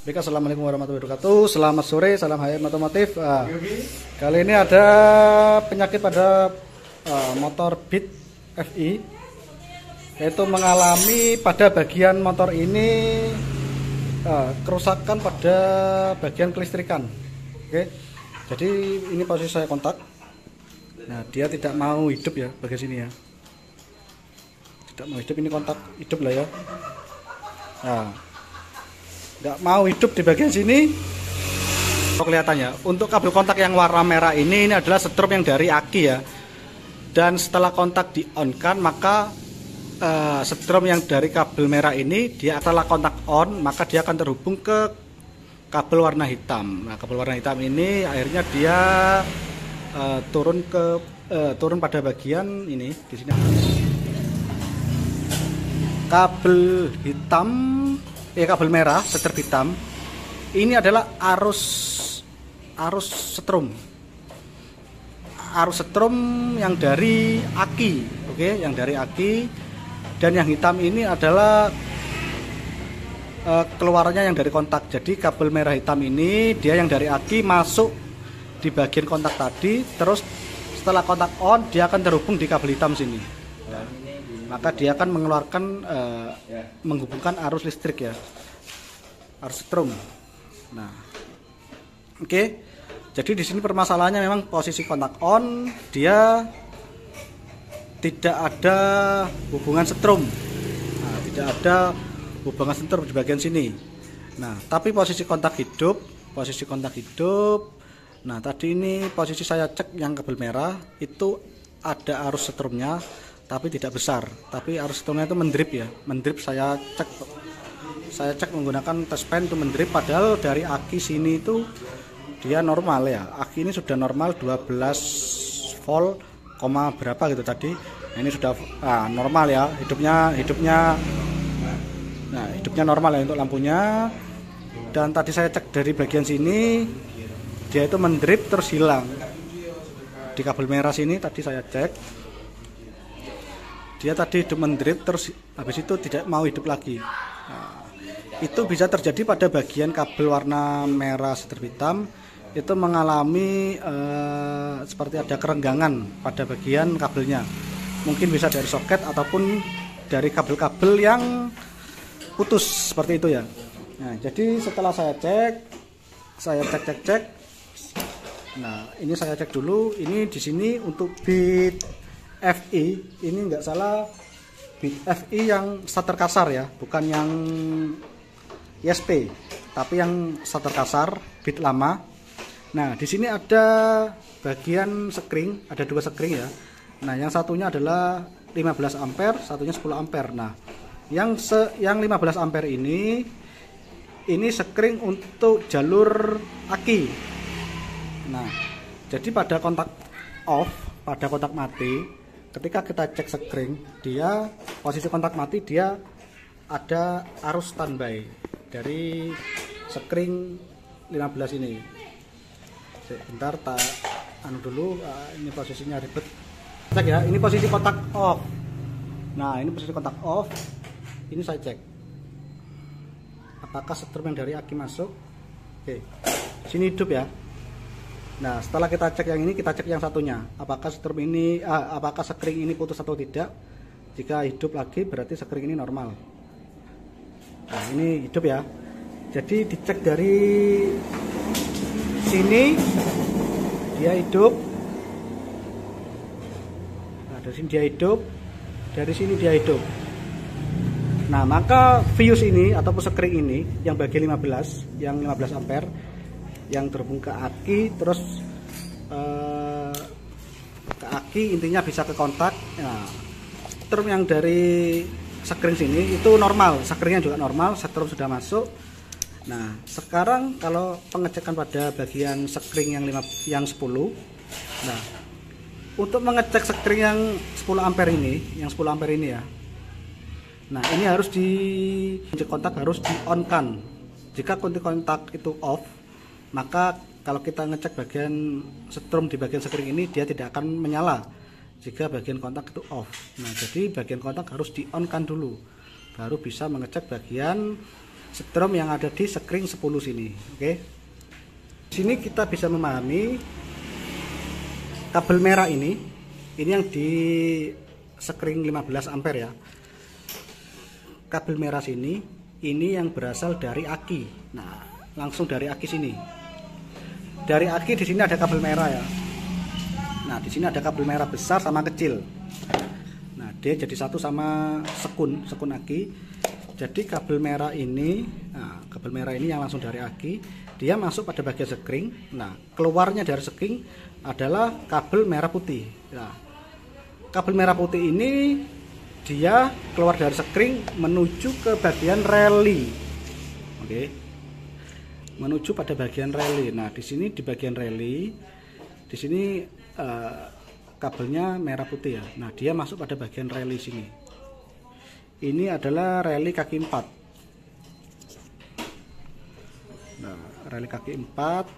Baik, assalamualaikum warahmatullahi wabarakatuh. Selamat sore, salam hayat otomotif. Kali ini ada penyakit pada motor Beat FI, yaitu mengalami pada bagian motor ini kerusakan pada bagian kelistrikan. Oke, jadi ini posisi saya kontak. Nah, dia tidak mau hidup ya bagian sini ya. Tidak mau hidup, ini kontak hidup lah ya. Nah, nggak mau hidup di bagian sini. Kelihatannya untuk kabel kontak yang warna merah ini adalah setrum yang dari aki ya, dan setelah kontak di on kan maka setrum yang dari kabel merah ini dia setelah kontak on maka dia akan terhubung ke kabel warna hitam. Nah, kabel warna hitam ini akhirnya dia turun pada bagian ini di sini. Kabel hitam, kabel merah setrum hitam ini adalah arus setrum yang dari aki, oke, yang dari aki. Dan yang hitam ini adalah keluarannya yang dari kontak. Jadi kabel merah hitam ini dia yang dari aki masuk di bagian kontak tadi, terus setelah kontak on dia akan terhubung di kabel hitam sini ya. Maka dia akan mengeluarkan menghubungkan arus listrik ya, arus setrum. Nah, oke. Jadi di sini permasalahannya memang posisi kontak on dia tidak ada hubungan setrum. Nah, tidak ada hubungan setrum di bagian sini. Nah, tapi posisi kontak hidup. Nah, tadi ini posisi saya cek yang kabel merah itu ada arus setrumnya, tapi tidak besar. Tapi arus setrumnya itu mendrip ya, mendrip. Saya cek menggunakan tes pen itu mendrip, padahal dari aki sini itu dia normal ya. Aki ini sudah normal 12 volt, berapa gitu tadi. Nah, ini sudah normal ya, hidupnya normal ya untuk lampunya. Dan tadi saya cek dari bagian sini dia itu mendrip terus hilang. Di kabel merah sini tadi saya cek dia tadi hidup mendrip terus habis itu tidak mau hidup lagi. Nah, itu bisa terjadi pada bagian kabel warna merah setrum hitam, itu mengalami seperti ada kerenggangan pada bagian kabelnya. Mungkin bisa dari soket ataupun dari kabel-kabel yang putus seperti itu ya. Nah, jadi setelah saya cek. Nah, ini saya cek dulu. Ini di sini untuk Beat FI, ini nggak salah Beat FI yang starter kasar ya, bukan yang ISP, tapi yang starter kasar Beat lama. Nah, di sini ada bagian sekring, ada dua sekring ya. Nah, yang satunya adalah 15 ampere, satunya 10 ampere. Nah, yang 15 ampere ini sekring untuk jalur aki. Nah, jadi pada kontak off, pada kontak mati, ketika kita cek sekring, dia posisi kontak mati dia ada arus standby dari sekring 15 ini. Sebentar tak dulu, ini posisinya ribet. Cek ya, ini posisi kontak off. Nah, ini posisi kontak off. Ini saya cek apakah setrum yang dari aki masuk. Oke, sini hidup ya. Nah, setelah kita cek yang ini, kita cek yang satunya, apakah setrum ini apakah sekring ini putus atau tidak. Jika hidup lagi berarti sekring ini normal. Nah, ini hidup ya. Jadi dicek dari sini dia hidup. Nah, dari sini dia hidup, dari sini dia hidup. Nah, maka fuse ini ataupun sekring ini yang bagian 15, yang 15 ampere yang terhubung ke aki, terus ke aki, intinya bisa ke kontak. Nah, setrum yang dari sekring sini itu normal, sekringnya juga normal, setrum sudah masuk. Nah, sekarang kalau pengecekan pada bagian sekring yang 10. Nah, untuk mengecek sekring yang 10 ampere ini, ya. Nah, ini harus kontak harus di on kan. Jika kunci kontak itu off, maka kalau kita ngecek bagian setrum di bagian sekring ini dia tidak akan menyala jika bagian kontak itu off. Nah, jadi bagian kontak harus di on kan dulu, baru bisa mengecek bagian setrum yang ada di sekring 10 sini. Oke. Di sini kita bisa memahami kabel merah ini yang di sekring 15 ampere ya. Kabel merah sini ini yang berasal dari aki. Nah, langsung dari aki sini. Dari aki di sini ada kabel merah ya. Nah, di sini ada kabel merah besar sama kecil. Nah, dia jadi satu sama sekun aki. Jadi kabel merah ini, kabel merah ini yang langsung dari aki, dia masuk pada bagian sekring. Nah, keluarnya dari sekring adalah kabel merah putih. Nah, kabel merah putih ini dia keluar dari sekring menuju ke bagian reli. Oke. Menuju pada bagian reli. Nah, di sini di bagian reli, di sini kabelnya merah putih ya. Nah, dia masuk pada bagian reli sini. Ini adalah reli kaki 4. Nah, reli kaki 4.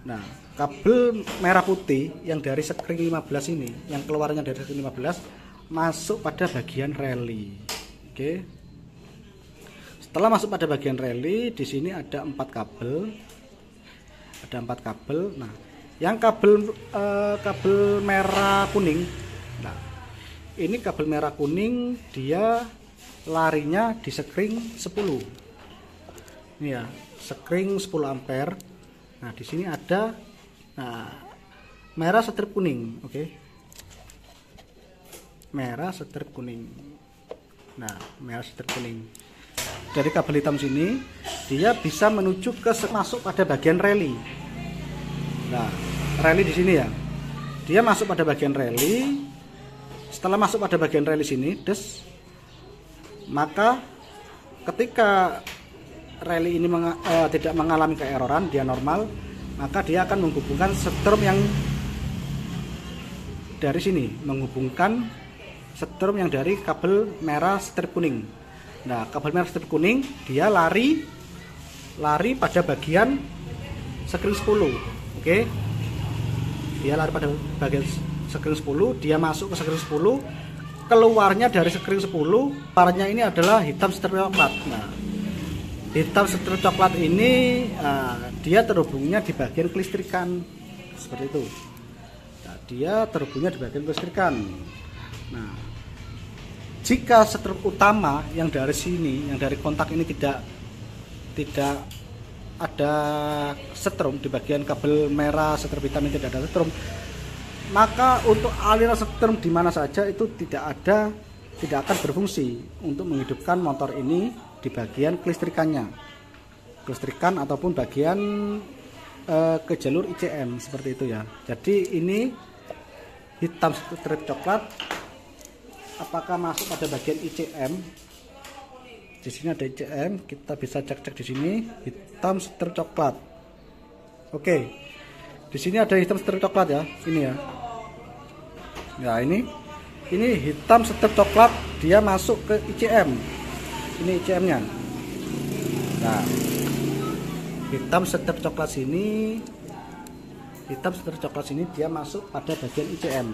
Nah, kabel merah putih yang dari sekring 15 ini, yang keluarnya dari sekring 15 masuk pada bagian reli. Oke. Setelah masuk pada bagian reli, di sini ada 4 kabel. Ada 4 kabel. Nah, yang kabel merah kuning. Nah, ini kabel merah kuning dia larinya di sekring 10. Ini ya, sekring 10 ampere. Nah, di sini ada merah strip kuning, oke. Merah strip kuning. Nah, merah strip kuning. Dari kabel hitam sini dia bisa menuju ke masuk pada bagian reli. Nah, reli di sini ya. Dia masuk pada bagian reli. Setelah masuk pada bagian reli sini, maka ketika reli ini tidak mengalami keeroran, dia normal, maka dia akan menghubungkan setrum yang dari sini, menghubungkan setrum yang dari kabel merah strip kuning. Nah, kabel merah strip kuning dia lari pada bagian sekring 10. Oke. Dia lari pada bagian sekring 10, dia masuk ke sekring 10, keluarnya dari sekring 10, warnanya ini adalah hitam strip coklat. Nah, hitam strip coklat ini dia terhubungnya di bagian kelistrikan seperti itu. Nah, dia terhubungnya di bagian kelistrikan. Nah, jika strip utama yang dari sini, yang dari kontak ini tidak ada setrum, di bagian kabel merah strip hitam ini tidak ada setrum, maka untuk aliran setrum di mana saja itu tidak akan berfungsi untuk menghidupkan motor ini di bagian kelistrikannya, kelistrikan ataupun bagian ke jalur ICM seperti itu ya. Jadi ini hitam strip coklat, apakah masuk pada bagian ICM? Di sini ada ICM, kita bisa cek di sini hitam strip coklat. Oke, di sini ada hitam strip coklat ya, ini ya. Ya, ini hitam strip coklat, dia masuk ke ICM. Ini ICM-nya. Nah, hitam strip coklat sini, dia masuk pada bagian ICM.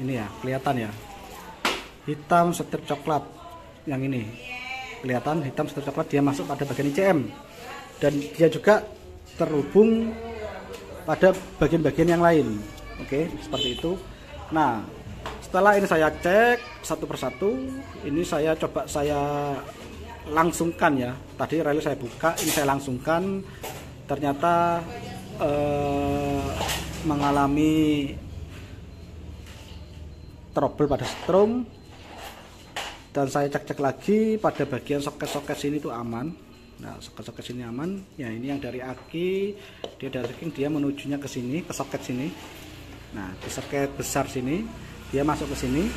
Ini ya, kelihatan ya. Hitam strip coklat yang ini. Kelihatan hitam strip coklat, dia masuk pada bagian ICM. Dan dia juga terhubung pada bagian-bagian yang lain. Oke, seperti itu. Nah, setelah ini saya cek satu persatu, ini saya coba langsungkan ya. Tadi rel saya buka, ini saya langsungkan, ternyata mengalami trouble pada setrum. Dan saya cek lagi pada bagian soket-soket sini itu aman. Nah, soket-soket sini aman. Ya, ini yang dari aki, dia dari king, dia menujunya ke sini, ke soket sini. Nah, di soket besar sini dia masuk ke sini.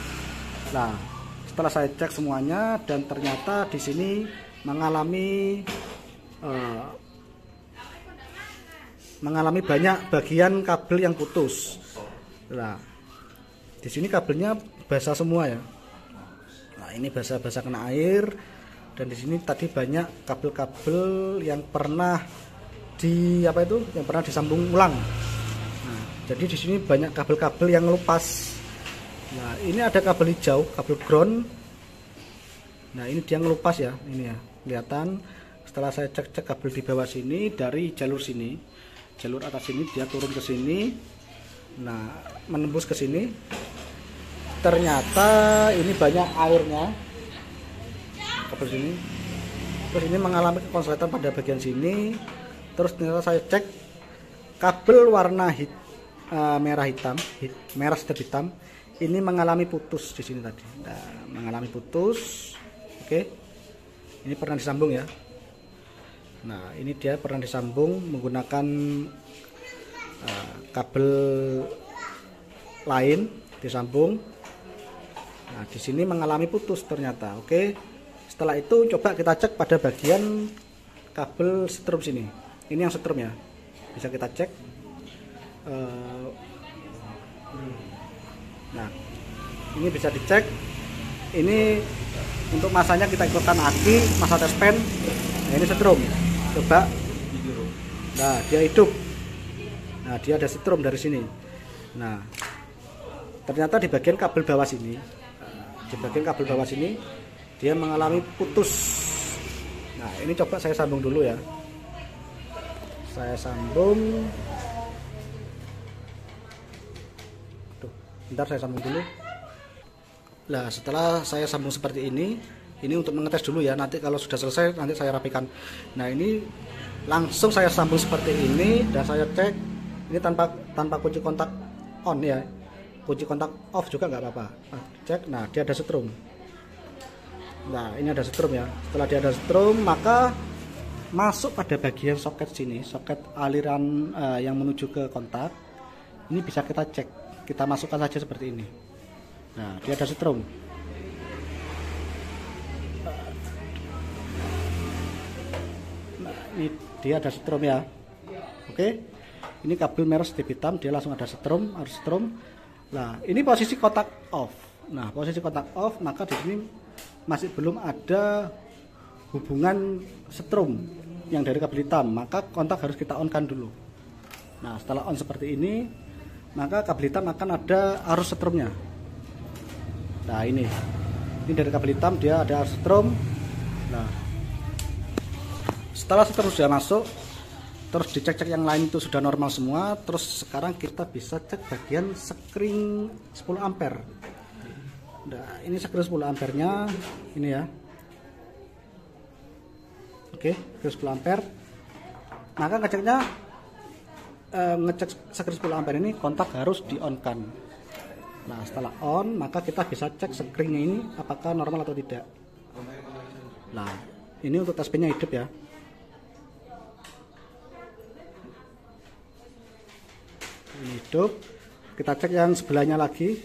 Nah, setelah saya cek semuanya dan ternyata di sini mengalami banyak bagian kabel yang putus. Nah, di sini kabelnya basah semua ya. Nah, ini basah-basah kena air, dan di sini tadi banyak kabel-kabel yang pernah yang pernah disambung ulang. Nah, jadi di sini banyak kabel-kabel yang lepas. Nah, ini ada kabel hijau, kabel ground. Nah, ini dia ngelupas ya, ini ya. kelihatan. Setelah saya cek kabel di bawah sini, dari jalur sini, jalur atas sini dia turun ke sini, nah menembus ke sini, ternyata ini banyak airnya kabel sini. Terus ini mengalami konsletan pada bagian sini. Terus ternyata saya cek kabel warna merah hitam, merah setir hitam, ini mengalami putus di sini tadi. Nah, mengalami putus. Oke, ini pernah disambung ya. Nah, ini dia pernah disambung menggunakan kabel lain disambung. Nah, di sini mengalami putus ternyata. Oke, setelah itu coba kita cek pada bagian kabel setrum sini. Ini yang setrum ya, bisa kita cek. Nah, ini bisa dicek. Ini untuk masanya kita ikutkan aki, masa tes pen. Nah, ini setrum. Coba. Nah, dia hidup. Nah, dia ada setrum dari sini. Nah, ternyata di bagian kabel bawah sini, dia mengalami putus. Nah, ini coba saya sambung dulu ya. Saya sambung. Bentar, saya sambung dulu. Nah, setelah saya sambung seperti ini untuk mengetes dulu ya. Nanti kalau sudah selesai nanti saya rapikan. Nah, ini langsung saya sambung seperti ini dan saya cek. Ini tanpa kunci kontak on ya. Kunci kontak off juga nggak apa-apa. Nah, cek. Nah, dia ada setrum. Nah, ini ada setrum ya. Setelah dia ada setrum, maka masuk pada bagian soket sini, soket aliran yang menuju ke kontak. Ini bisa kita cek. Kita masukkan saja seperti ini. Nah, dia ada setrum. Nah, ini dia ada setrum ya. Oke. Ini kabel merah setir hitam, dia langsung ada setrum, harus setrum. Nah, ini posisi kontak off. Nah, posisi kontak off, maka di sini masih belum ada hubungan setrum yang dari kabel hitam, maka kontak harus kita on kan dulu. Nah, setelah on seperti ini, maka kabel hitam akan ada arus setrumnya. Nah, ini dari kabel hitam dia ada arus setrum. Nah, setelah setrum sudah masuk, terus dicek-cek yang lain itu sudah normal semua. Terus sekarang kita bisa cek bagian sekring 10 ampere. Nah, ini sekring 10 ampernya ini ya. Oke, 10 ampere. Maka ngecek sekring 10 ampere ini kontak harus di-on-kan. Nah, setelah on, maka kita bisa cek sekringnya ini apakah normal atau tidak. Nah, ini untuk tes pinnya hidup ya. Ini hidup. Kita cek yang sebelahnya lagi.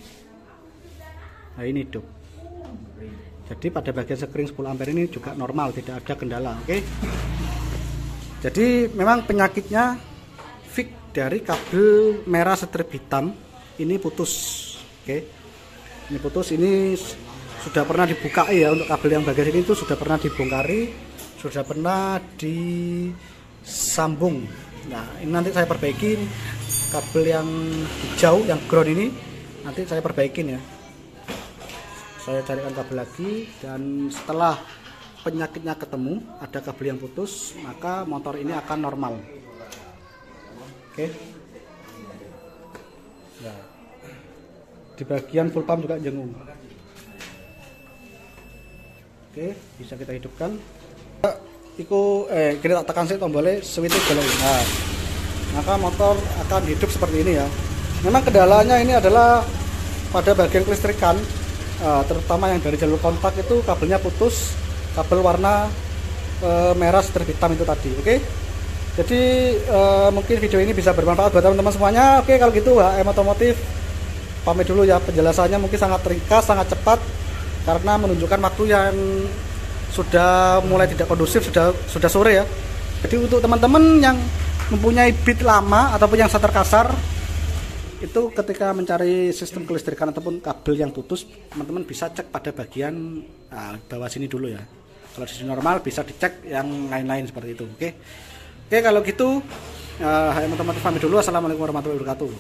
Nah, ini hidup. Jadi pada bagian sekring 10 ampere ini juga normal, tidak ada kendala. Oke. Jadi memang penyakitnya fix dari kabel merah strip hitam ini putus. Oke. Ini putus, ini sudah pernah dibukai ya. Untuk kabel yang bagian ini itu sudah pernah dibongkari, sudah pernah disambung. Nah, ini nanti saya perbaikin kabel yang hijau, yang ground ini nanti saya perbaikin ya. Saya carikan kabel lagi, dan setelah penyakitnya ketemu, ada kabel yang putus, maka motor ini akan normal. Oke. Nah, di bagian full pump juga jengung. Oke, bisa kita hidupkan. Kita tekan sih tombolnya, switch jalan. Nah, maka motor akan hidup seperti ini ya. Memang kendalanya ini adalah pada bagian kelistrikan. Terutama yang dari jalur kontak itu kabelnya putus, kabel warna merah strip hitam itu tadi. Oke. Jadi mungkin video ini bisa bermanfaat buat teman-teman semuanya. Oke, kalau gitu HM Otomotif pamit dulu ya. Penjelasannya mungkin sangat ringkas, sangat cepat karena menunjukkan waktu yang sudah mulai tidak kondusif, sudah sore ya. Jadi untuk teman-teman yang mempunyai bit lama ataupun yang starter kasar, itu ketika mencari sistem kelistrikan ataupun kabel yang putus, teman-teman bisa cek pada bagian bawah sini dulu ya. Kalau di sini normal, bisa dicek yang lain-lain seperti itu. Oke, kalau gitu HM Otomotif pamit dulu. Assalamualaikum warahmatullahi wabarakatuh.